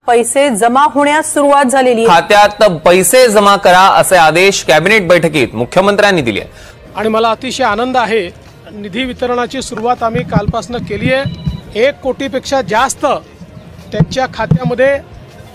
पैसे जमा होण्यास सुरुवात झालेली आहे। खात्यात पैसे जमा करा असे आदेश कॅबिनेट बैठकीत मुख्यमंत्र्यांनी दिले आणि मला अतिशय आनंद आहे। निधी वितरणाची सुरुवात आम्ही कालपासून केली आहे। 1 कोटीपेक्षा जास्त त्यांच्या खात्यामध्ये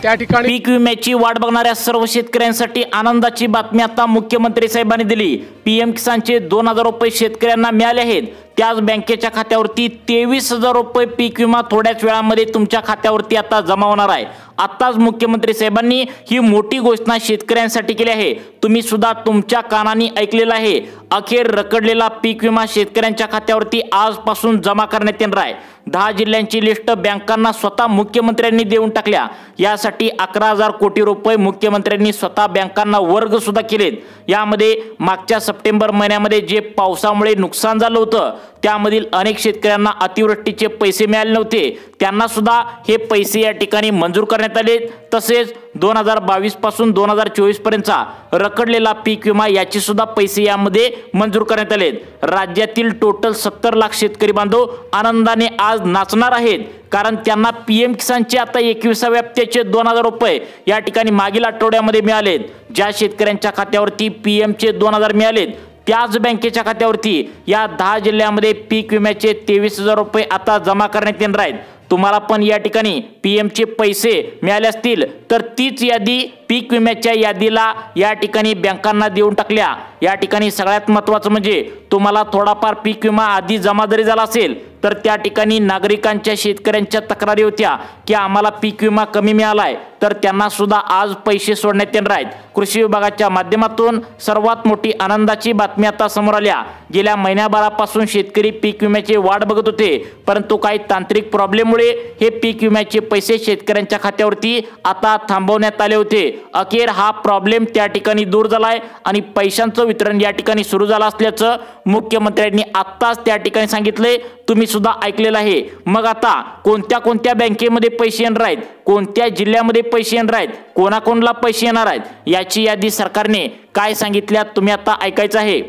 त्या ठिकाणी पीक विम्याची वाट बघणाऱ्या सर्व शेतकऱ्यांसाठी आनंदाची बातमी आता मुख्यमंत्री साहेबांनी दिली। पीएम किसानचे 2000 रुपये शेतकऱ्यांना मिळाले आहेत। त्याच बँकेच्या खात्यावरती 23,000 रुपये पीक विमा थोड्याच वेळामध्ये तुमच्या खात्यावरती आता जमा होणार आहे। आताच मुख्यमंत्री साहेबांनी ही मोठी घोषणा शेतकऱ्यांसाठी केली आहे। तुम्ही सुद्धा तुमच्या कानांनी ऐकलेलं आहे। अखेर रखडलेला पीक विमा शेतकऱ्यांच्या खात्यावरती आजपासून जमा करण्यात येणार आहे। 10 जिल्ह्यांची लिस्ट बँकांना स्वतः मुख्यमंत्र्यांनी देऊन टाकल्या। यासाठी 11,000 कोटी रुपये मुख्यमंत्र्यांनी स्वतः बँकांना वर्ग सुद्धा केलेत। यामध्ये मागच्या सप्टेंबर महिन्यामध्ये जे पावसामुळे नुकसान झालं होतं त्यामधील अनेक शेतकऱ्यांना अतिवृष्टीचे पैसे मिळाले नव्हते, त्यांना सुद्धा हे पैसे या ठिकाणी मंजूर करण्यात आले। तसेच 2022 पासून 2024 पर्यंतचा रखडलेला पीक विमा याचे सुद्धा पैसे यामध्ये मंजूर करण्यात आले। राज्यातील टोटल 70 लाख शेतकरी बांधव आनंदाने आज नाचणार आहेत, कारण त्यांना पीएम किसानचे आता 21व्या हप्त्याचे 2000 रुपये या ठिकाणी मागील आठवड्यामध्ये मिळालेत। ज्या शेतकऱ्यांच्या खात्यावरती पीएमचे 2000 मिळालेत त्याच बँकेच्या खात्यावरती या 10 जिल्ह्यांमध्ये पीक विम्याचे 23,000 रुपये आता जमा करण्यात येणार आहेत। तुम्हाला पण या ठिकाणी पीएमचे पैसे मिळाले असतील तर तीच यादी पीक विम्याच्या यादीला या ठिकाणी बँकांना देऊन टाकल्या। या ठिकाणी सगळ्यात महत्त्वाचं म्हणजे तुम्हाला थोडाफार पीक विमा आधी जमा जरी झाला असेल तर त्या ठिकाणी नागरिकांच्या शेतकऱ्यांच्या तक्रारी होत्या की आम्हाला पीक विमा कमी मिळालाय, तर त्यांना सुद्धा आज पैसे सोडण्यात येणार आहेत। कृषी विभागाच्या माध्यमातून सर्वात मोठी आनंदाची बातमी आता समोर आल्या। गेल्या महिन्याभरापासून शेतकरी पीक विम्याची वाट बघत होते, परंतु काही तांत्रिक प्रॉब्लेममुळे हे पीक विम्याचे पैसे शेतकऱ्यांच्या खात्यावरती आता थांबवण्यात आले होते। अखेर हा प्रॉब्लेम त्या ठिकाणी दूर झालाय आणि पैशांचं वितरण या ठिकाणी सुरू झालं असल्याचं मुख्यमंत्र्यांनी आत्ताच त्या ठिकाणी सांगितले। तुम्ही सुद्धा ऐकलेलं आहे। मग आता कोणत्या कोणत्या बँकेमध्ये पैसे येणार आहेत, कोणत्या जिल्ह्यामध्ये पैसे येणार आहेत, कोणाकोणाला पैसे येणार आहेत, याची यादी सरकारने काय सांगितल्या तुम्ही आता ऐकायचं आहे।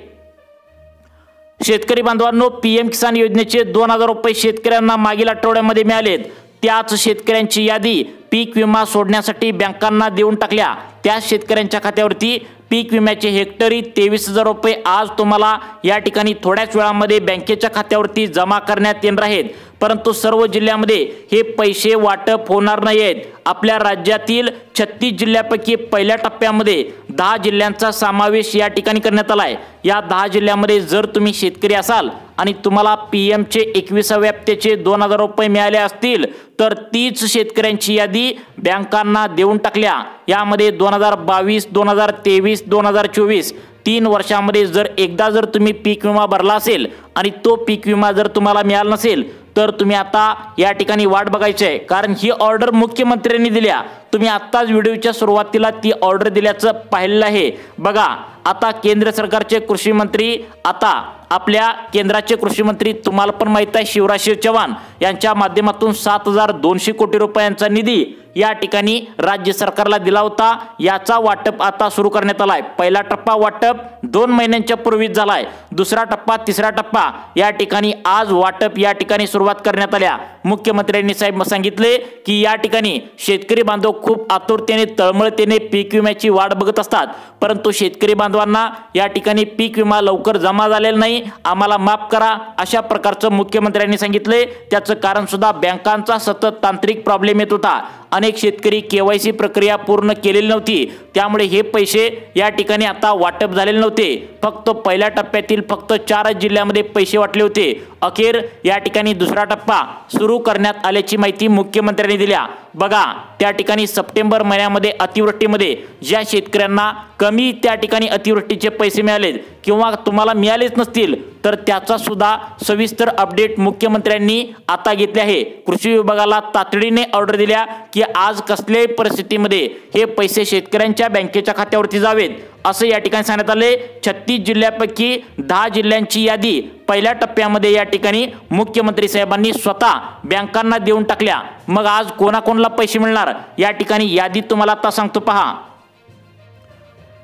शेतकरी बांधवांनो, पीएम किसान योजनेचे 2000 रुपये शेतकऱ्यांना मागील आठवड्यामध्ये मिळालेत। त्याच शेतकऱ्यांची यादी पीक विमा सोडण्यासाठी बँकांना देऊन टाकल्या। त्या शेतकऱ्यांच्या खात्यावरती पीक विम्याचे हेक्टरी 23,000 रुपये आज तुम्हाला या ठिकाणी थोड्याच वेळामध्ये बँकेच्या खात्यावरती जमा करण्यात येणार आहेत। परंतु सर्व जिल्ह्यामध्ये हे पैसे वाटप होणार नाहीत। आपल्या राज्यातील 36 जिल्ह्यापैकी पहिल्या टप्प्यामध्ये 10 जिल्ह्यांचा समावेश या ठिकाणी करण्यात आलाय। या 10 जिल्ह्यामध्ये जर तुम्ही शेतकरी असाल आणि तुम्हाला पीएमचे 21व्या हप्त्याचे 2000 रुपये मिळाले असतील तर तीच शेतकऱ्यांची यादी बँकांना देऊन टाकल्या। यामध्ये 2022, 2023, 2024 3 वर्षांमध्ये जर एकदा जर तुम्ही पीक विमा भरला असेल आणि तो पीक विमा जर तुम्हाला मिळाला नसेल तर तुम्ही आता या ठिकाणी वाट बघायची आहे, कारण ही ऑर्डर मुख्यमंत्र्यांनी दिल्या। तुम्ही आत्ताच व्हिडिओच्या सुरुवातीला ती ऑर्डर दिल्याचं पाहिलं आहे। बघा, आता केंद्र सरकारचे कृषी मंत्री, आता आपल्या केंद्राचे कृषी मंत्री तुम्हाला पण माहित आहे शिवराज चौहान यांच्या माध्यमातून 7,200 कोटी रुपयांचा निधी या ठिकाणी राज्य सरकारला दिला होता। याचा वाटप आता सुरू करण्यात आलाय। पहिला टप्पा वाटप 2 महिन्यांच्या पूर्वीच झालाय। दुसरा टप्पा, तिसरा टप्पा या ठिकाणी आज वाटप या ठिकाणी सुरुवात करण्यात आल्या। मुख्यमंत्र्यांनी साहेब सांगितले की या ठिकाणी शेतकरी बांधव खूप आतुरतेने तळमळतेने पीक विम्याची वाट बघत असतात, परंतु शेतकरी बांधवांना या ठिकाणी पीक विमा लवकर जमा झालेला नाही, आम्हाला माफ करा अशा प्रकारचं मुख्यमंत्र्यांनी सांगितले। त्याचं कारण सुद्धा बँकांचा सतत तांत्रिक प्रॉब्लेम येत होता। अनेक शेतकरी केवायसी प्रक्रिया पूर्ण केलेली नव्हती, त्यामुळे हे पैसे या ठिकाणी आता वाटप झालेले नव्हते। फक्त पहिल्या टप्प्यातील फक्त 4 जिल्ह्यांमध्ये पैसे वाटले होते। अखेर या ठिकाणी दुसरा टप्पा सुरू करण्यात आल्याची माहिती मुख्यमंत्र्यांनी दिल्या। बघा, त्या ठिकाणी सप्टेंबर महिन्यामध्ये अतिवृष्टीमध्ये ज्या शेतकऱ्यांना कमी त्या ठिकाणी अतिवृष्टीचे पैसे मिळाले किंवा तुम्हाला मिळालेच नसतील तर त्याचा सुद्धा सविस्तर अपडेट मुख्यमंत्र्यांनी आता घेतले आहे। कृषी विभागाला तातडीने ऑर्डर दिल्या की आज कसल्याही परिस्थितीमध्ये हे पैसे शेतकऱ्यांच्या बँकेच्या खात्यावरती जावेत असं या ठिकाणी सांगण्यात आले। 36 जिल्ह्यापैकी 10 जिल्ह्यांची यादी पहिल्या टप्प्यामध्ये या ठिकाणी मुख्यमंत्री साहेबांनी स्वतः बँकांना देऊन टाकल्या। मग आज कोणाकोणाला पैसे मिळणार या ठिकाणी यादी तुम्हाला आता सांगतो पहा।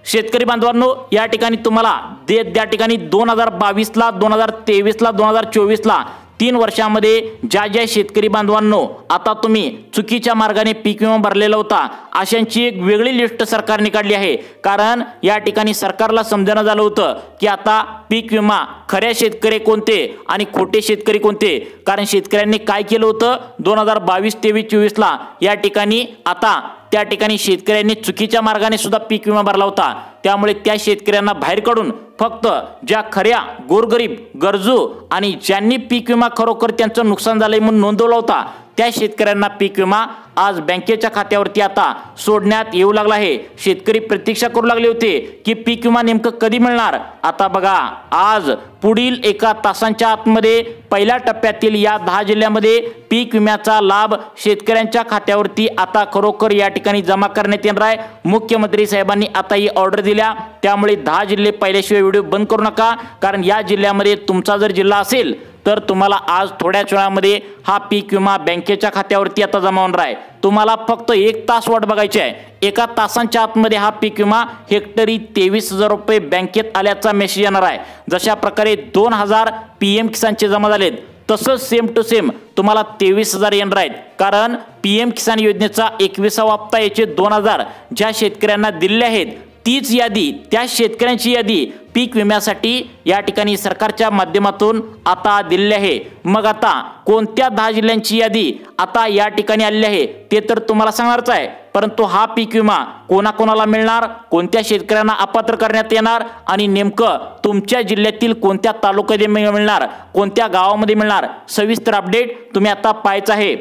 शेतकरी बांधवांनो, या ठिकाणी तुम्हाला त्या ठिकाणी 2022 ला, 2023 ला, 2024 ला 3 वर्षामध्ये ज्या शेतकरी बांधवांनो आता तुम्ही चुकीच्या मार्गाने पीक विमा भरलेला होता अशांची एक वेगळी लिस्ट सरकारने काढली आहे। कारण या ठिकाणी सरकारला समजणं झालं होतं की आता पीक विमा खऱ्या शेतकरी कोणते आणि खोटे शेतकरी कोणते। कारण शेतकऱ्यांनी काय केलं होतं 2022, 23, 24 ला या ठिकाणी आता त्या ठिकाणी शेतकऱ्यांनी चुकीच्या मार्गाने सुद्धा पीक विमा भरला होता। त्यामुळे त्या शेतकऱ्यांना बाहेर काढून फक्त ज्या खऱ्या गोरगरीब गरजू आणि ज्यांनी पीक विमा खरोखर त्यांचं नुकसान झालंय म्हणून नोंदवला होता त्या शेतकऱ्यांना पीक विमा आज बँकेच्या खात्यावरती आता सोडण्यात येऊ लागला आहे। शेतकरी प्रतीक्षा करू लागले होते की पीक विमा नेमकं कधी मिळणार। आता बघा आज पुढील एका तासांच्या आतमध्ये पहिल्या टप्प्यातील या 10 जिल्ह्यामध्ये पीक विम्याचा लाभ शेतकऱ्यांच्या खात्यावरती आता खरोखर या ठिकाणी जमा करण्यात येणार आहे। मुख्यमंत्री साहेबांनी आता ही ऑर्डर दिल्या। त्यामुळे 10 जिल्हे पाहिल्याशिवाय व्हिडिओ बंद करू नका। कारण या जिल्ह्यामध्ये तुमचा जर जिल्हा असेल तर तुम्हाला आज थोड्याच वेळामध्ये हा पीक विमा बँकेच्या खात्यावरती आता जमा होणार आहे। तुम्हाला फक्त 1 तास वाट बघायची आहे। एका तासांच्या आतमध्ये हा पीक विमा हेक्टरी 23,000 रुपये बँकेत आल्याचा मेसेज येणार आहे। जशा प्रकारे 2,000 PM किसानचे जमा झालेत तसंच सेम टू सेम तुम्हाला 23,000 येणार आहेत। कारण PM किसान योजनेचा 21वा हप्ता याचे 2,000 ज्या शेतकऱ्यांना दिले आहेत तीच यादी त्या शेतकऱ्यांची यादी पीक विम्यासाठी या ठिकाणी सरकारच्या माध्यमातून आता दिलेली आहे। मग आता कोणत्या 10 जिल्ह्यांची यादी आता या ठिकाणी आलेली आहे ते तर तुम्हाला सांगणारच आहे। परंतु हा पीक विमा कोणाकोणाला मिळणार, कोणत्या शेतकऱ्यांना अपात्र करण्यात येणार आणि नेमकं तुमच्या जिल्ह्यातील कोणत्या तालुक्यात मिळणार, कोणत्या गावामध्ये मिळणार, सविस्तर अपडेट तुम्ही आता पाहायचं आहे।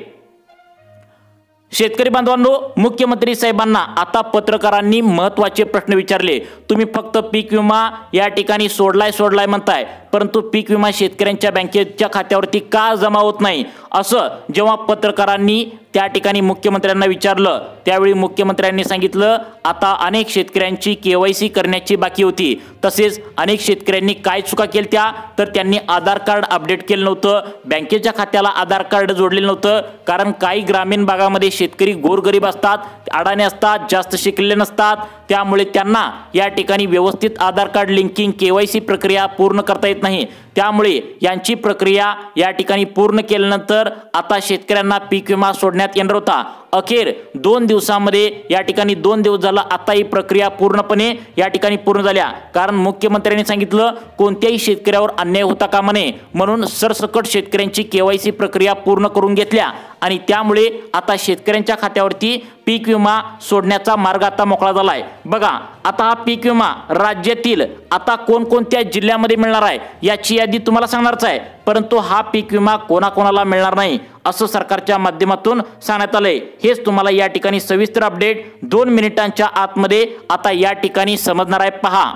शेतकरी बांधवांनो, मुख्यमंत्री साहेबांना आता पत्रकारांनी महत्त्वाचे प्रश्न विचारले। तुम्ही फक्त पीक विमा या ठिकाणी सोडलाय म्हणताय, परंतु पीक विमा शेतकऱ्यांच्या बँकेच्या खात्यावरती का जमा होत नाही असं जेव्हा पत्रकारांनी त्या ठिकाणी मुख्यमंत्र्यांना विचारलं त्यावेळी मुख्यमंत्र्यांनी सांगितलं आता अनेक शेतकऱ्यांची KYC करण्याची बाकी होती। तसेच अनेक शेतकऱ्यांनी काय चुका केल्या तर त्यांनी आधार कार्ड अपडेट केलं नव्हतं, बँकेच्या खात्याला आधार कार्ड जोडलेलं नव्हतं। कारण काही ग्रामीण भागामध्ये शेतकरी गोरगरीब असतात, अडाणी असतात, जास्त शिकलेले नसतात, त्यामुळे त्यांना या ठिकाणी व्यवस्थित आधार कार्ड लिंकिंग KYC प्रक्रिया पूर्ण करता येत नाही। त्यामुळे यांची प्रक्रिया या ठिकाणी पूर्ण केल्यानंतर आता शेतकऱ्यांना पीक विमा सोडण्यात येणार होता। अखेर 2 दिवसांमध्ये या ठिकाणी 2 दिवस झाला आता ही प्रक्रिया पूर्णपणे या ठिकाणी पूर्ण झाल्या। कारण मुख्यमंत्र्यांनी सांगितलं कोणत्याही शेतकऱ्यावर अन्याय होता कामा नये म्हणून सरसकट शेतकऱ्यांची KYC प्रक्रिया पूर्ण करून घेतल्या आणि त्यामुळे आता शेतकऱ्यांच्या खात्यावरती पीक विमा सोडण्याचा मार्ग आता मोकळा झालाय। बघा आता हा पीक विमा राज्यातील आता कोणकोणत्या जिल्ह्यामध्ये मिळणार आहे याची यादी तुम्हाला सांगणारच आहे। परंतु हा पीक विमा कोणाकोणाला मिळणार नाही असं सरकारच्या माध्यमातून सांगण्यात आलंय। हेच तुम्हाला या ठिकाणी सविस्तर अपडेट 2 मिनिटांच्या आतमध्ये आता या ठिकाणी समजणार आहे। पहा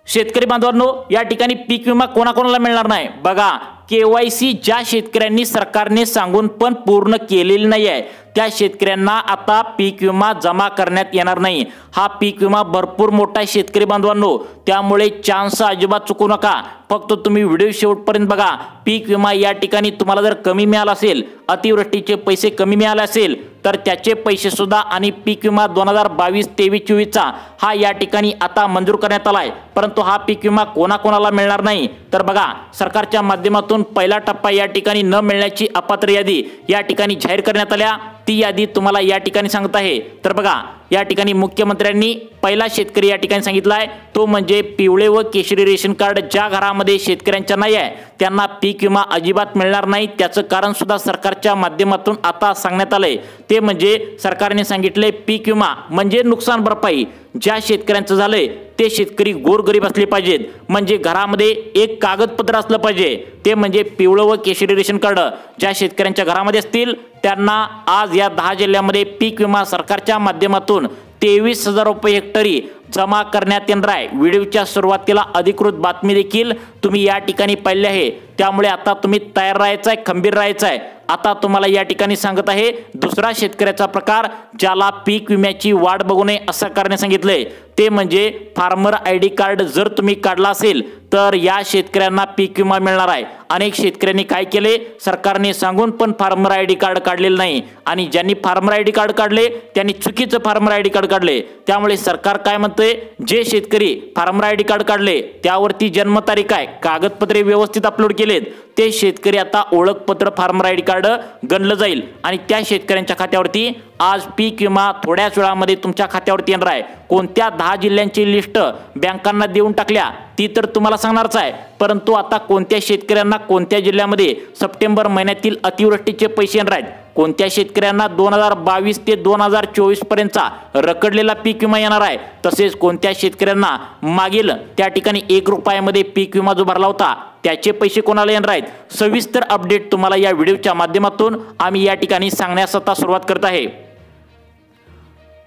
शेतकरी बांधवांनो, या ठिकाणी पीक विमा कोणाकोणाला मिळणार नाही। बघा KYC ज्या शेतकऱ्यांनी सरकारने सांगून पण पूर्ण केलेली नाही आहे त्या शेतकऱ्यांना आता पीक विमा जमा करण्यात येणार नाही। हा पीक विमा भरपूर मोठा शेतकरी बांधवांनो, त्यामुळे चान्स अजिबात चुकू नका। फक्त तुम्ही व्हिडिओ शेवटपर्यंत बघा। पीक विमा या ठिकाणी तुम्हाला जर कमी मिळाला असेल, अतिवृष्टीचे पैसे कमी मिळाले असेल तर त्याचे पैसे सुद्धा आणि पीक विमा 2022, 23, 24चा हा या ठिकाणी आता मंजूर करण्यात आलाय। परंतु हा पीक विमा कोणाकोणाला मिळणार नाही तर बघा सरकारच्या माध्यमातून पहिला टप्पा या ठिकाणी न मिळण्याची अपात्र यादी या ठिकाणी जाहीर करण्यात आल्या। ती यादी तुम्हाला या ठिकाणी सांगत आहे। तर बघा या ठिकाणी मुख्यमंत्र्यांनी पहिला शेतकरी या ठिकाणी सांगितलाय तो म्हणजे पिवळे व केशरी रेशन कार्ड ज्या घरामध्ये शेतकऱ्यांच्या नाही आहे त्यांना पीक विमा अजिबात मिळणार नाही। त्याचं कारण सुद्धा सरकारच्या माध्यमातून आता सांगण्यात आलंय। ते म्हणजे सरकारने सांगितले पीक विमा म्हणजे नुकसान भरपाई ज्या शेतकऱ्यांचं झालंय ते शेतकरी गोरगरीब असले पाहिजेत। म्हणजे घरामध्ये एक कागदपत्र असलं पाहिजे, ते म्हणजे पिवळं व केशरी रेशन कार्ड ज्या शेतकऱ्यांच्या घरामध्ये असतील त्यांना आज या 10 जिल्ह्यामध्ये पीक विमा सरकारच्या माध्यमातून 23,000 रुपये हेक्टरी जमा करण्यात येणार आहे। व्हिडिओच्या सुरुवातीला अधिकृत बातमी देखील तुम्ही या ठिकाणी पाहिली आहे। त्यामुळे आता तुम्ही तयार राहायचं आहे, खंबीर राहायचं आहे। आता तुम्हाला या ठिकाणी सांगत आहे दुसरा शेतकऱ्याचा प्रकार ज्याला पीक विम्याची वाट बघू नये असं करणे सांगितलंय ते म्हणजे फार्मर ID कार्ड जर तुम्ही काढला असेल तर या शेतकऱ्यांना पीक विमा मिळणार आहे। अनेक शेतकऱ्यांनी काय केले, सरकारने सांगून पण फार्मर ID कार्ड काढलेलं नाही आणि ज्यांनी फार्मर ID कार्ड काढले त्यांनी चुकीचं फार्मर ID कार्ड काढले। त्यामुळे सरकार काय म्हणते, जे शेतकरी फार्मर ID कार्ड काढले त्यावरती जन्मतारीख आहे, कागदपत्रे व्यवस्थित अपलोड केले केलेत ते शेतकरी आता ओळखपत्र फार्मर आयडी कार्ड गणलं जाईल आणि त्या शेतकऱ्यांच्या खात्यावरती आज पीक विमा थोड्याच वेळामध्ये तुमच्या खात्यावरती येणार आहे। कोणत्या 10 जिल्ह्यांची लिस्ट बँकांना देऊन टाकल्या ती तर तुम्हाला सांगणारच आहे, परंतु आता कोणत्या शेतकऱ्यांना कोणत्या जिल्ह्यामध्ये सप्टेंबर महिन्यातील अतिवृष्टीचे पैसे येणार आहेत, कोणत्या शेतकऱ्यांना 2022 ते 2024 पर्यंतचा रखडलेला पीक विमा येणार आहे, तसेच कोणत्या शेतकऱ्यांना मागील त्या ठिकाणी 1 रुपयामध्ये पीक विमा जो भरला होता त्याचे पैसे कोणाला येणार आहेत, सविस्तर अपडेट तुम्हाला या व्हिडिओच्या माध्यमातून आम्ही या ठिकाणी सांगण्यास आता सुरुवात करत आहे।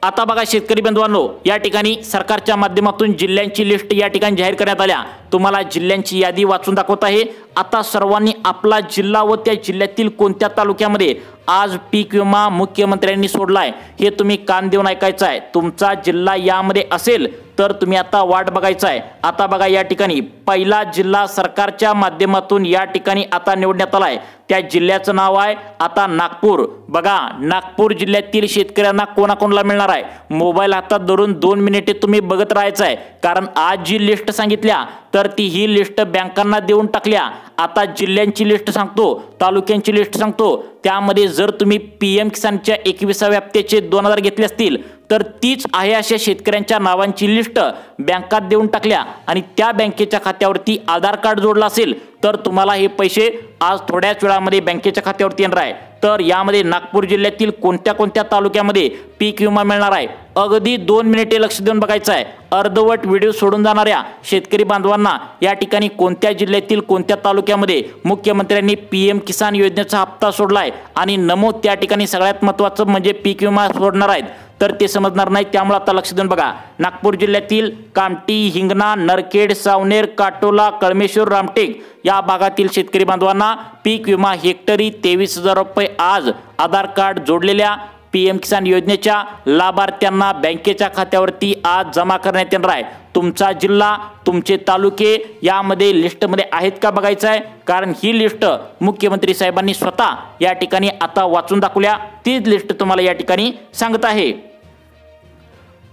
आता बघा शेतकरी बंधवांनो, या ठिकाणी सरकारच्या माध्यमातून जिल्ह्यांची लिस्ट या ठिकाणी जाहीर करण्यात आल्या। तुम्हाला जिल्ह्यांची यादी वाचून दाखवत आहे। आता सर्वांनी आपला जिल्हा व त्या जिल्ह्यातील कोणत्या तालुक्यामध्ये आज पीक विमा मुख्यमंत्र्यांनी सोडलाय हे तुम्ही कान देऊन ऐकायचं आहे। तुमचा जिल्हा यामध्ये असेल तर तुम्ही आता वाट बघायचं आहे। आता बघा या ठिकाणी पहिला जिल्हा सरकारच्या माध्यमातून या ठिकाणी आता निवडण्यात आलाय, त्या जिल्ह्याचं नाव आहे आता नागपूर। बघा नागपूर जिल्ह्यातील शेतकऱ्यांना कोणाकोणाला मिळणार आहे, मोबाईल हातात धरून 2 मिनिटे तुम्ही बघत राहायचं आहे, कारण आज जी लिस्ट सांगितल्या तर ती ही लिस्ट बँकांना देऊन टाकल्या। आता जिल्ह्यांची लिस्ट सांगतो, तालुक्यांची लिस्ट सांगतो, त्यामध्ये जर तुम्ही PM किसानच्या 21व्या हप्त्याचे 2000 घेतले असतील तर तीच आहे अशा शेतकऱ्यांच्या नावांची लिस्ट बँकात देऊन टाकल्या आणि त्या बँकेच्या खात्यावरती आधार कार्ड जोडला असेल तर तुम्हाला हे पैसे आज थोड्याच वेळामध्ये बँकेच्या खात्यावरती येणार आहे। तर यामध्ये नागपूर जिल्ह्यातील कोणत्या कोणत्या तालुक्यामध्ये पीक विमा मिळणार आहे अगदी 2 मिनिटे लक्ष देऊन बघायचं आहे। अर्धवट व्हिडिओ सोडून जाणाऱ्या शेतकरी बांधवांना या ठिकाणी कोणत्या जिल्ह्यातील कोणत्या तालुक्यामध्ये मुख्यमंत्र्यांनी PM किसान योजनेचा हप्ता सोडलाय आणि नमूद त्या ठिकाणी सगळ्यात महत्त्वाचं म्हणजे पीक विमा सोडणार आहेत तर ते समजणार नाही, त्यामुळे आता लक्ष देऊन बघा। नागपूर जिल्ह्यातील कामठी, हिंगणा, नरखेड, सावनेर, काटोला, कळमेश्वर, रामटेक या भागातील शेतकरी बांधवांना पीक विमा हेक्टरी 23,000 रुपये आज आधार कार्ड जोडलेल्या PM किसान योजनेच्या लाभार्थ्यांना बँकेच्या खात्यावरती आज जमा करण्यात येणार आहे। तुमचा जिल्हा, तुमचे तालुके यामध्ये लिस्टमध्ये आहेत का बघायचं आहे, कारण ही लिस्ट मुख्यमंत्री साहेबांनी स्वतः या ठिकाणी आता वाचून दाखवल्या, तीच लिस्ट तुम्हाला या ठिकाणी सांगत आहे।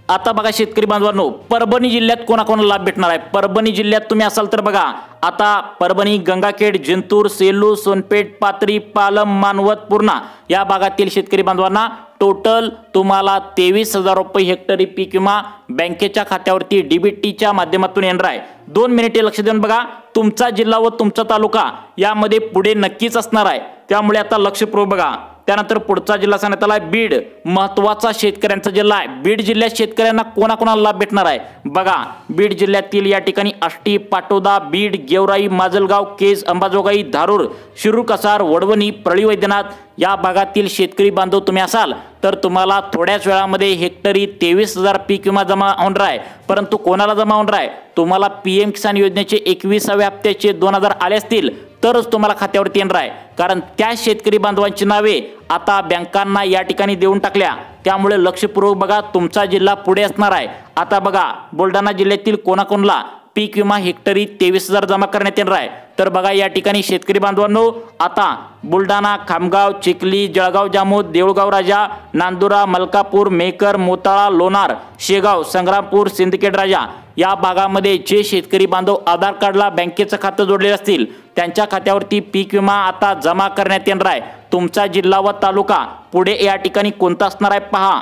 आता बघा शेतकरी बांधवांनो, परभणी जिल्ह्यात कोणाकोणाला लाभ भेटणार आहे, परभणी जिल्ह्यात तुम्ही असाल तर बघा आता परभणी, गंगाखेड, जिंतूर, सेलू, सोनपेठ, पाथरी, पालम, मानवत, पूर्णा या भागातील शेतकरी बांधवांना टोटल तुम्हाला 23,000 रुपये हेक्टरी पीक विमा बँकेच्या खात्यावरती DBTच्या माध्यमातून येणार आहे। 2 मिनिटे लक्ष देऊन बघा, तुमचा जिल्हा व तुमचा तालुका यामध्ये पुढे नक्कीच असणार आहे, त्यामुळे आता लक्षपूर्वक बघा। त्यानंतर पुढचा जिल्हा सांगण्यात आला बीड, महत्त्वाचा शेतकऱ्यांचा जिल्हा आहे। बीड जिल्ह्यात शेतकऱ्यांना कोणाकोणाला लाभ भेटणार आहे बघा। बीड जिल्ह्यातील या ठिकाणी आष्टी, पाटोदा, बीड, गेवराई, माजलगाव, केज, अंबाजोगाई, धारूर, शिरूर, कसार, वडवणी, परळी वैद्यनाथ या भागातील शेतकरी बांधव तुम्ही असाल तर तुम्हाला थोड्याच वेळामध्ये हेक्टरी 23,000 पीक विमा जमा होणार आहे। परंतु कोणाला जमा होणार आहे, तुम्हाला PM किसान योजनेचे 21व्या हप्त्याचे 2000 आले असतील तरच तुम्हाला खात्यावरती येणार आहे, कारण त्या शेतकरी बांधवांची नावे आता बँकांना या ठिकाणी देऊन टाकल्या, त्यामुळे लक्षपूर्वक बघा, तुमचा जिल्हा पुढे असणार आहे। आता बघा बुलढाणा जिल्ह्यातील कोणाकोणाला पीक विमा हेक्टरी 23,000 जमा करण्यात येणार आहे तर बघा या ठिकाणी शेतकरी बांधवांनो, आता बुलढाणा, खामगाव, चिखली, जळगाव जामोद, देऊळगाव राजा, नांदुरा, मलकापूर, मेकर, मोताळा, लोणार, शेगाव, संग्रामपूर, सिंदखेड राजा या भागामध्ये जे शेतकरी बांधव आधार कार्डला बँकेचं खातं जोडलेलं असतील त्यांच्या खात्यावरती पीक विमा आता जमा करण्यात येणार आहे। तुमचा जिल्हा व तालुका पुढे या ठिकाणी कोणता असणार आहे पहा।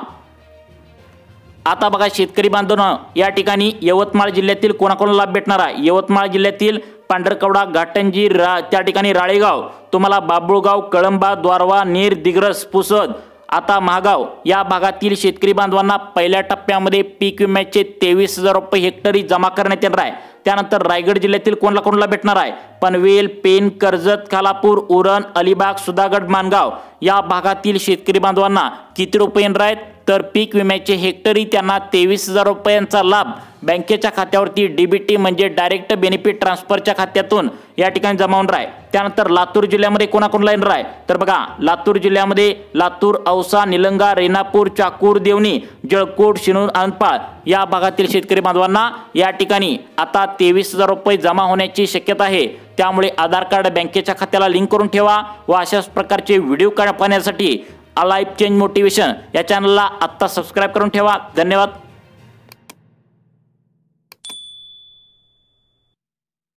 आता बघा शेतकरी बांधवांनो, या ठिकाणी यवतमाळ जिल्ह्यातील कोणाकोणाला लाभ भेटणार आहे, यवतमाळ जिल्ह्यातील पांढरकवडा, घाटंजी, त्या ठिकाणी राळेगाव, तुम्हाला बाबुळगाव, कळंबा, द्वारवा, नेर, दिग्रस, पुसद, आता महागाव या भागातील शेतकरी बांधवांना पहिल्या टप्प्यामध्ये पीक विम्याचे 23,000 रुपये हेक्टरी जमा करण्यात येणार आहे। त्यानंतर रायगड जिल्ह्यातील कोणाला भेटणार आहे, पनवेल, पेन, कर्जत, खालापूर, उरण, अलिबाग, सुधागड, मानगाव या भागातील शेतकरी बांधवांना किती रुपये येणार आहेत तर पीक विम्याचे हेक्टरी त्यांना 23,000 रुपयांचा लाभ बँकेच्या खात्यावरती DBT म्हणजे डायरेक्ट बेनिफिट ट्रान्सफरच्या खात्यातून या ठिकाणी जमा होणार आहे। त्यानंतर लातूर जिल्ह्यामध्ये कोणाकोणाला येणार आहे तर बघा लातूर जिल्ह्यामध्ये लातूर, औसा, निलंगा, रेणापूर, चाकूर, देवणी, जळकोट, शिनूर, आनपाळ या भागातील शेतकरी बांधवांना या ठिकाणी आता 23,000 रुपये जमा होण्याची शक्यता आहे। त्यामुळे आधार कार्ड बँकेच्या खात्याला लिंक करून ठेवा व अशाच प्रकारचे व्हिडिओ पाहण्यासाठी लाईफ चेंज मोटिवेशन या चॅनलला आत्ता सबस्क्राईब करून ठेवा। धन्यवाद।